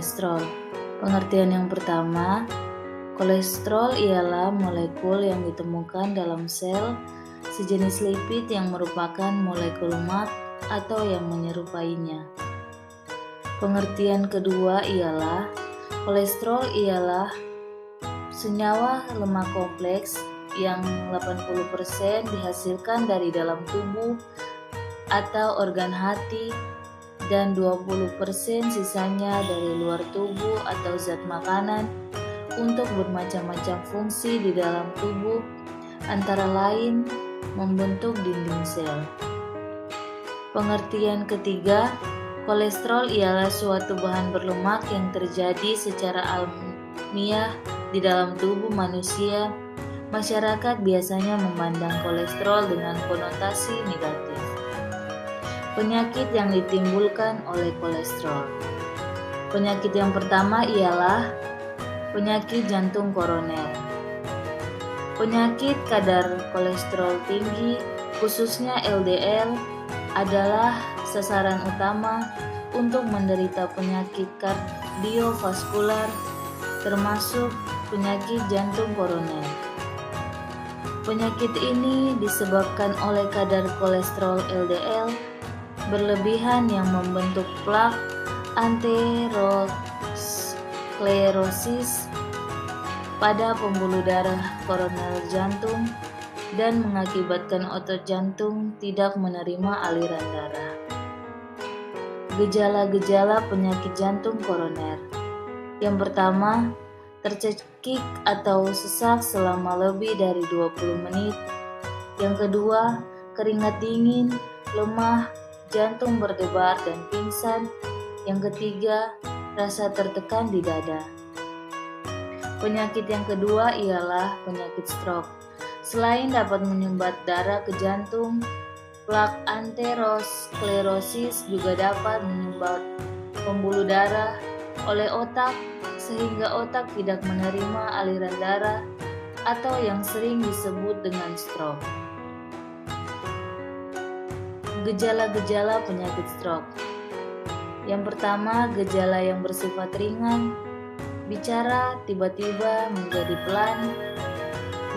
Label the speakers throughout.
Speaker 1: kolesterol. Pengertian yang pertama, kolesterol ialah molekul yang ditemukan dalam sel, sejenis lipid yang merupakan molekul lemak atau yang menyerupainya. Pengertian kedua ialah kolesterol ialah senyawa lemak kompleks yang 80% dihasilkan dari dalam tubuh atau organ hati dan 20% sisanya dari luar tubuh atau zat makanan untuk bermacam-macam fungsi di dalam tubuh, antara lain membentuk dinding sel. Pengertian ketiga, kolesterol ialah suatu bahan berlemak yang terjadi secara alamiah di dalam tubuh manusia. Masyarakat biasanya memandang kolesterol dengan konotasi negatif. Penyakit yang ditimbulkan oleh kolesterol. Penyakit yang pertama ialah penyakit jantung koroner. Penyakit kadar kolesterol tinggi, khususnya LDL, adalah sasaran utama untuk menderita penyakit kardiovaskular, termasuk penyakit jantung koroner. Penyakit ini disebabkan oleh kadar kolesterol LDL berlebihan yang membentuk plak aterosklerosis pada pembuluh darah koroner jantung dan mengakibatkan otot jantung tidak menerima aliran darah. Gejala-gejala penyakit jantung koroner. Yang pertama, tercekik atau sesak selama lebih dari 20 menit. Yang kedua, keringat dingin, lemah, jantung berdebar dan pingsan. Yang ketiga, rasa tertekan di dada. Penyakit yang kedua ialah penyakit stroke. Selain dapat menyumbat darah ke jantung, plak aterosklerosis juga dapat menyumbat pembuluh darah oleh otak sehingga otak tidak menerima aliran darah atau yang sering disebut dengan stroke. Gejala-gejala penyakit stroke. Yang pertama, gejala yang bersifat ringan, bicara tiba-tiba menjadi pelan.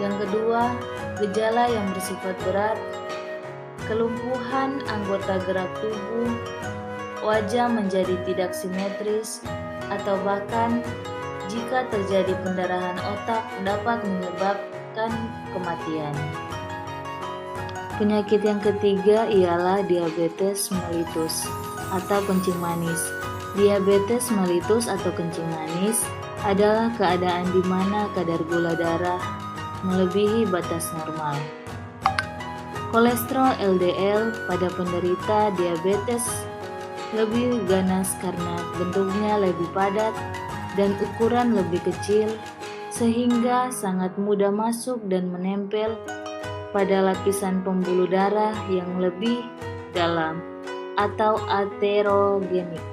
Speaker 1: Yang kedua, gejala yang bersifat berat, kelumpuhan anggota gerak tubuh, wajah menjadi tidak simetris, atau bahkan jika terjadi pendarahan otak dapat menyebabkan kematian. Penyakit yang ketiga ialah diabetes mellitus atau kencing manis. Diabetes mellitus atau kencing manis adalah keadaan di mana kadar gula darah melebihi batas normal. Kolesterol LDL pada penderita diabetes lebih ganas karena bentuknya lebih padat dan ukuran lebih kecil, sehingga sangat mudah masuk dan menempel pada lapisan pembuluh darah yang lebih dalam atau aterogenik.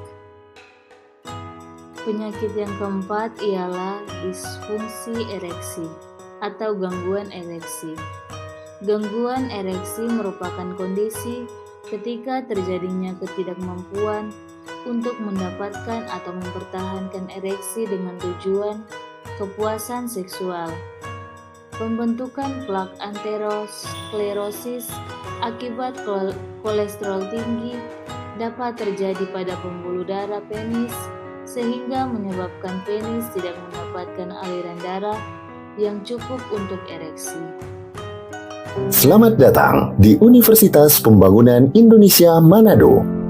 Speaker 1: Penyakit yang keempat ialah disfungsi ereksi atau gangguan ereksi. Gangguan ereksi merupakan kondisi ketika terjadinya ketidakmampuan untuk mendapatkan atau mempertahankan ereksi dengan tujuan kepuasan seksual. Pembentukan plak aterosklerosis akibat kolesterol tinggi dapat terjadi pada pembuluh darah penis sehingga menyebabkan penis tidak mendapatkan aliran darah yang cukup untuk ereksi.
Speaker 2: Selamat datang di Universitas Pembangunan Indonesia Manado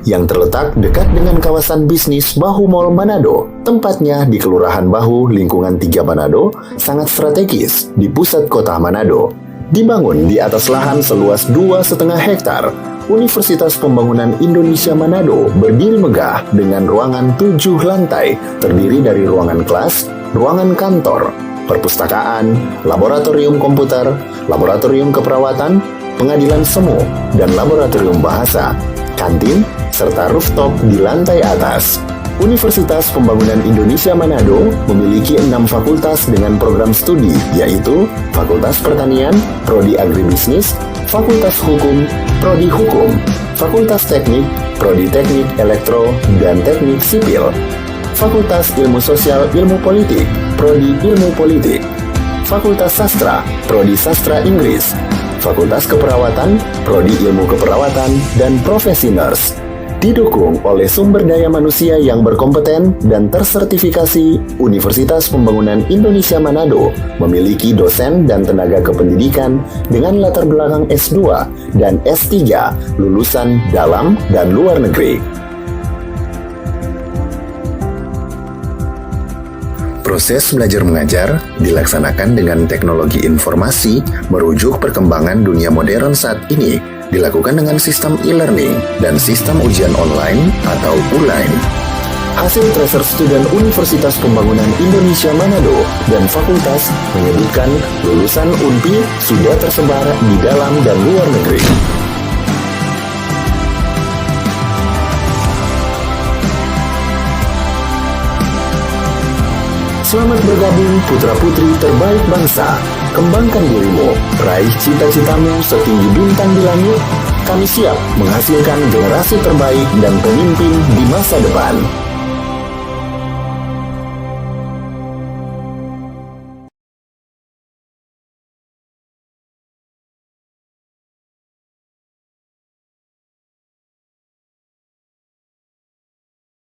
Speaker 2: yang terletak dekat dengan kawasan bisnis Bahu Mall Manado. Tempatnya di Kelurahan Bahu, lingkungan 3 Manado, sangat strategis di pusat kota Manado. Dibangun di atas lahan seluas 2,5 hektar, Universitas Pembangunan Indonesia Manado berdiri megah dengan ruangan 7 lantai, terdiri dari ruangan kelas, ruangan kantor, perpustakaan, laboratorium komputer, laboratorium keperawatan, pengadilan semu, dan laboratorium bahasa, kantin, serta rooftop di lantai atas. Universitas Pembangunan Indonesia Manado memiliki 6 fakultas dengan program studi, yaitu Fakultas Pertanian, Prodi Agribisnis, Fakultas Hukum, Prodi Hukum, Fakultas Teknik, Prodi Teknik Elektro, dan Teknik Sipil, Fakultas Ilmu Sosial Ilmu Politik, Prodi Ilmu Politik. Fakultas Sastra, Prodi Sastra Inggris. Fakultas Keperawatan, Prodi Ilmu Keperawatan, dan Profesi Nurse. Didukung oleh sumber daya manusia yang berkompeten dan tersertifikasi, Universitas Pembangunan Indonesia Manado memiliki dosen dan tenaga kependidikan dengan latar belakang S2 dan S3 lulusan dalam dan luar negeri. Proses belajar mengajar dilaksanakan dengan teknologi informasi merujuk perkembangan dunia modern saat ini, dilakukan dengan sistem e-learning dan sistem ujian online atau ULAIN. Hasil tracer student Universitas Pembangunan Indonesia Manado dan fakultas menyebutkan lulusan UNPI sudah tersebar di dalam dan luar negeri. Selamat bergabung putra-putri terbaik bangsa. Kembangkan dirimu, raih cita-citamu setinggi bintang di langit. Kami siap menghasilkan generasi terbaik dan pemimpin di masa depan.